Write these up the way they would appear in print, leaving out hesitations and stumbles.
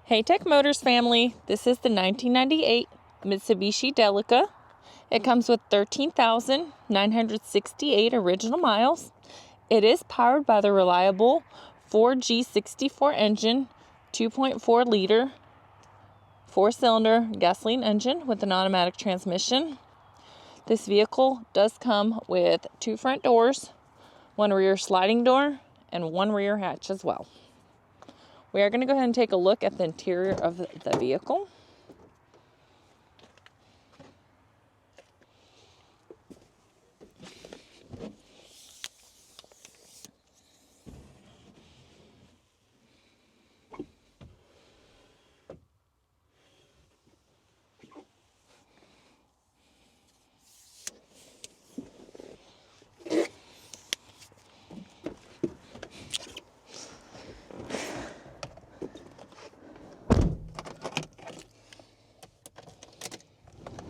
Hey Tech Motors family, this is the 1998 Mitsubishi Delica. It comes with 13,968 original miles. It is powered by the reliable 4G64 engine, 2.4 liter, 4-cylinder gasoline engine with an automatic transmission. This vehicle does come with 2 front doors, 1 rear sliding door, and 1 rear hatch as well. We are going to go ahead and take a look at the interior of the vehicle.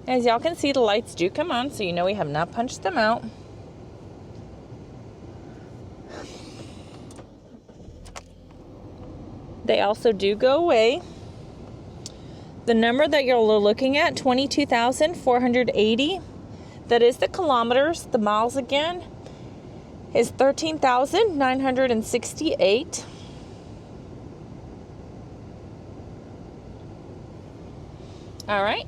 As y'all can see, the lights do come on, so you know we have not punched them out. They also do go away. The number that you're looking at, 22,480, that is the kilometers. The miles again is 13,968. All right.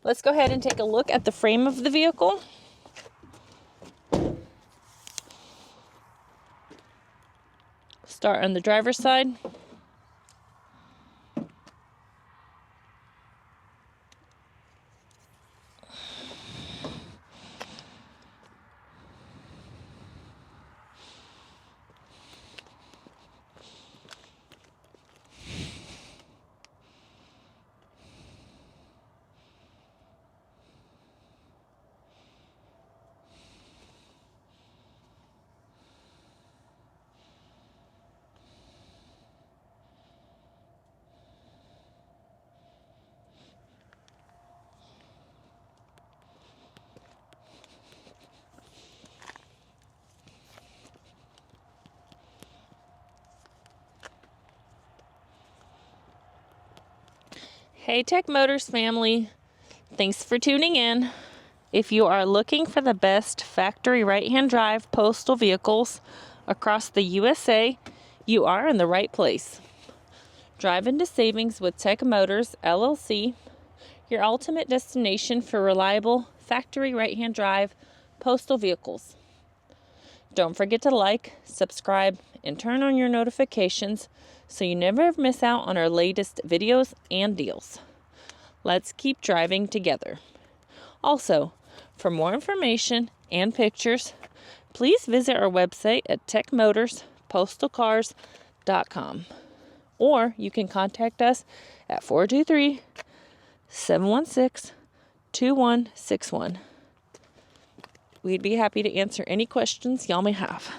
Let's go ahead and take a look at the frame of the vehicle. Start on the driver's side. Hey Tech Motors family, thanks for tuning in. If you are looking for the best factory right-hand drive postal vehicles across the USA, you are in the right place. Drive into savings with Tech Motors LLC, your ultimate destination for reliable factory right-hand drive postal vehicles. Don't forget to like, subscribe, and turn on your notifications so you never miss out on our latest videos and deals. Let's keep driving together. Also, for more information and pictures, please visit our website at techmotorspostalcars.com, or you can contact us at 423-716-2161. We'd be happy to answer any questions y'all may have.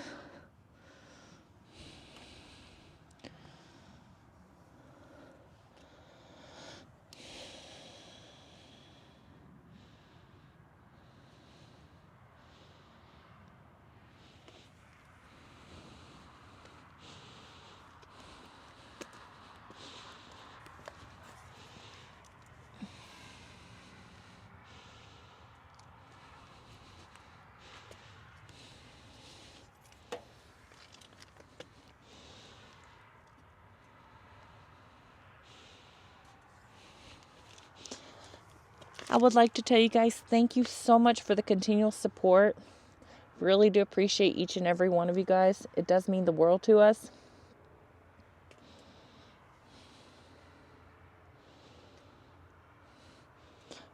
I would like to tell you guys thank you so much for the continual support. Really do appreciate each and every one of you guys. It does mean the world to us.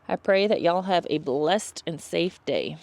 I pray that y'all have a blessed and safe day.